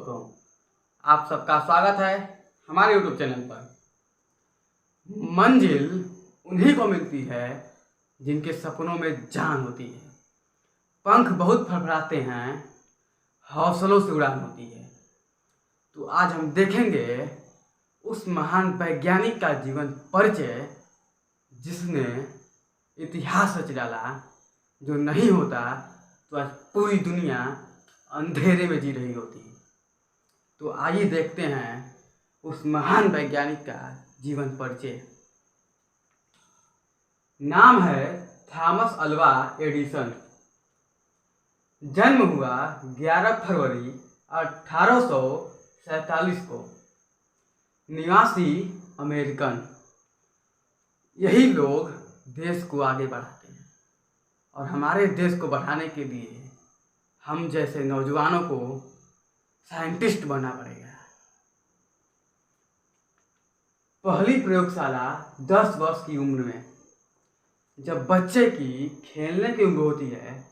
दोस्तों, आप सबका स्वागत है हमारे YouTube चैनल पर। मंजिल उन्हीं को मिलती है जिनके सपनों में जान होती है, पंख बहुत फड़फड़ाते हैं, हौसलों से उड़ान होती है। तो आज हम देखेंगे उस महान वैज्ञानिक का जीवन परिचय जिसने इतिहास रच डाला। जो नहीं होता तो आज पूरी दुनिया अंधेरे में जी रही होती। तो आइए देखते हैं उस महान वैज्ञानिक का जीवन परिचय। नाम है थॉमस अल्वा एडिसन। जन्म हुआ 11 फरवरी 1847 को। निवासी अमेरिकन। यही लोग देश को आगे बढ़ाते हैं और हमारे देश को बढ़ाने के लिए हम जैसे नौजवानों को साइंटिस्ट बनना पड़ेगा। पहली प्रयोगशाला 10 वर्ष की उम्र में। जब बच्चे की खेलने की उम्र होती है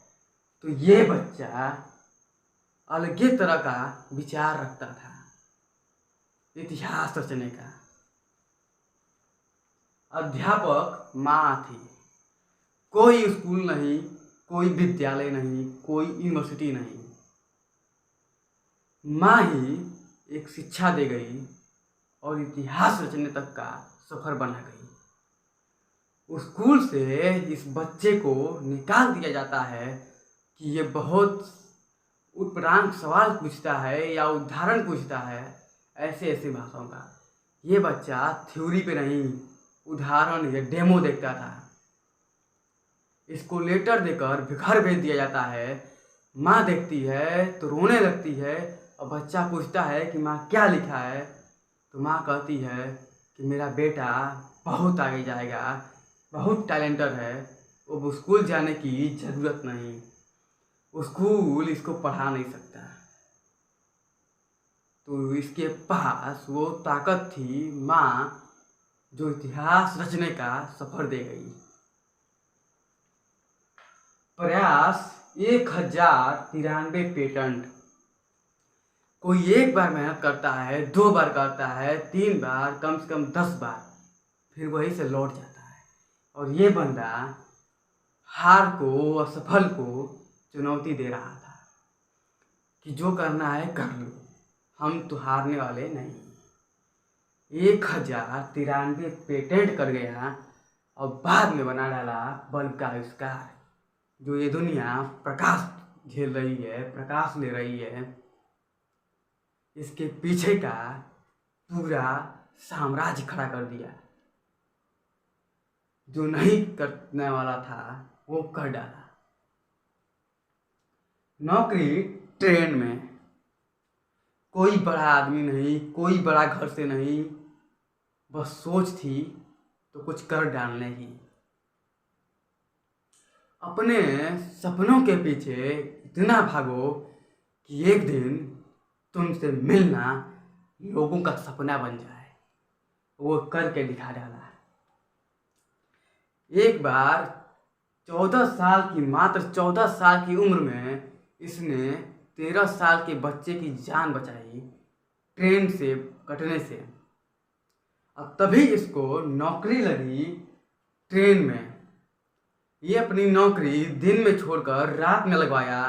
तो ये बच्चा अलग तरह का विचार रखता था, इतिहास रचने का। अध्यापक माँ थी। कोई स्कूल नहीं, कोई विद्यालय नहीं, कोई यूनिवर्सिटी नहीं। माँ ही एक शिक्षा दे गई और इतिहास रचने तक का सफर बना गई। स्कूल से इस बच्चे को निकाल दिया जाता है कि ये बहुत उपरांत सवाल पूछता है या उदाहरण पूछता है, ऐसे ऐसे भाषाओं का। ये बच्चा थ्योरी पे नहीं, उदाहरण या डेमो देखता था। इसको लेटर देकर घर भेज दिया जाता है। माँ देखती है तो रोने लगती है और बच्चा पूछता है कि माँ क्या लिखा है। तो माँ कहती है कि मेरा बेटा बहुत आगे जाएगा, बहुत टैलेंटेड है, वो स्कूल जाने की ज़रूरत नहीं, स्कूल इसको पढ़ा नहीं सकता। तो इसके पास वो ताकत थी, माँ, जो इतिहास रचने का सफर दे गई। प्रयास 1093 पेटेंट। कोई एक बार मेहनत करता है, 2 बार करता है, 3 बार, कम से कम 10 बार, फिर वहीं से लौट जाता है। और ये बंदा हार को, असफल को चुनौती दे रहा था कि जो करना है कर लो, हम तो हारने वाले नहीं। 1093 पेटेंट कर गया और बाद में बना डाला बल्ब का आविष्कार, जो ये दुनिया प्रकाश झेल रही है, प्रकाश ले रही है। इसके पीछे का पूरा साम्राज्य खड़ा कर दिया। जो नहीं करने वाला था वो कर डाला। नौकरी ट्रेन में। कोई बड़ा आदमी नहीं, कोई बड़ा घर से नहीं, बस सोच थी तो कुछ कर डालने की। अपने सपनों के पीछे इतना भागो कि एक दिन तुमसे मिलना लोगों का सपना बन जाए। वो करके दिखा डाला। एक बार 14 साल की उम्र में इसने 13 साल के बच्चे की जान बचाई ट्रेन से कटने से। अब तभी इसको नौकरी लगी ट्रेन में। ये अपनी नौकरी दिन में छोड़कर रात में लगवाया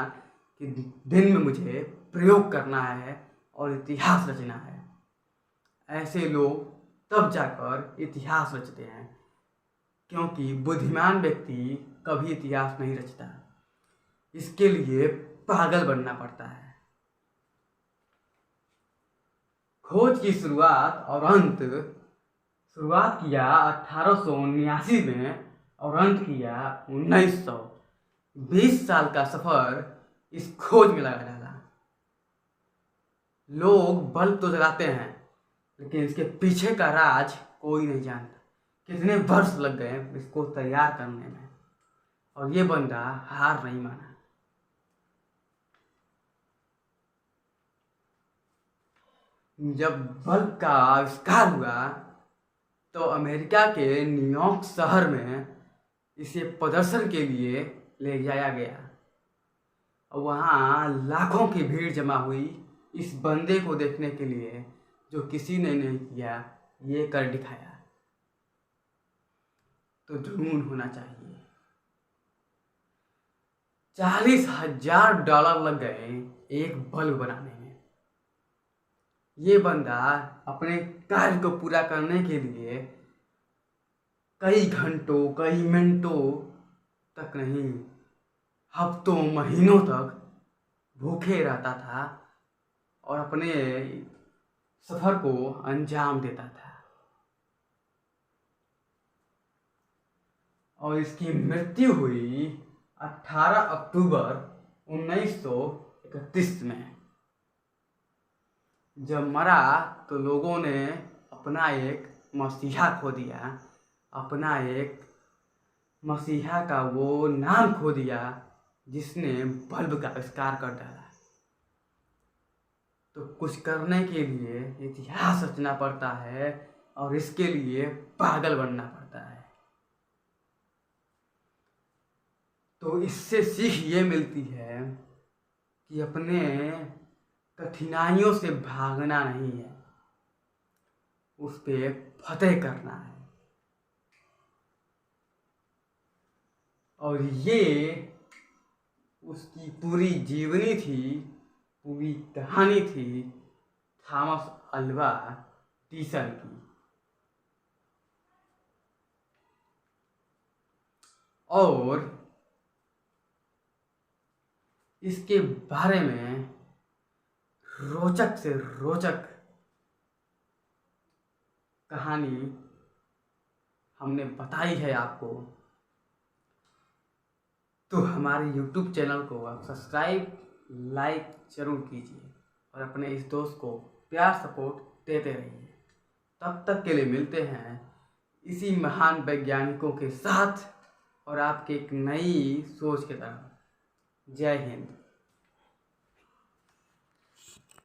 कि दिन में मुझे प्रयोग करना है और इतिहास रचना है। ऐसे लोग तब जाकर इतिहास रचते हैं, क्योंकि बुद्धिमान व्यक्ति कभी इतिहास नहीं रचता। इसके लिए पागल बनना पड़ता है। खोज की शुरुआत और अंत। शुरुआत किया 1879 में और अंत किया 1900। 20 साल का सफर इस खोज में लगा डाला। लोग बल्ब तो जलाते हैं, लेकिन इसके पीछे का राज कोई नहीं जानता। कितने वर्ष लग गए इसको तैयार करने में, और ये बंदा हार नहीं माना। जब बल्ब का आविष्कार हुआ तो अमेरिका के न्यूयॉर्क शहर में इसे प्रदर्शन के लिए ले जाया गया और वहाँ लाखों की भीड़ जमा हुई इस बंदे को देखने के लिए जो किसी ने नहीं किया, ये कर दिखाया, तो जुनून होना चाहिए। $40,000 लग गए एक बल्ब बनाने में। ये बंदा अपने कार्य को पूरा करने के लिए कई घंटों, कई मिनटों तक नहीं, हफ्तों, महीनों तक भूखे रहता था और अपने सफर को अंजाम देता था। और इसकी मृत्यु हुई 18 अक्टूबर 1931 में। जब मरा तो लोगों ने अपना एक मसीहा खो दिया, अपना एक मसीहा का वो नाम खो दिया जिसने बल्ब का आविष्कार कर डाला। तो कुछ करने के लिए इतिहास रचना पड़ता है और इसके लिए पागल बनना पड़ता है। तो इससे सीख ये मिलती है कि अपने कठिनाइयों से भागना नहीं है, उस पे फतेह करना है। और ये उसकी पूरी जीवनी थी, पूरी कहानी थी थॉमस अल्वा एडिसन की। और इसके बारे में रोचक से रोचक कहानी हमने बताई है आपको। तो हमारे YouTube चैनल को आप सब्सक्राइब, लाइक जरूर कीजिए और अपने इस दोस्त को प्यार सपोर्ट देते रहिए। तब तक के लिए मिलते हैं इसी महान वैज्ञानिकों के साथ और आपके एक नई सोच के तरफ। जय हिंद।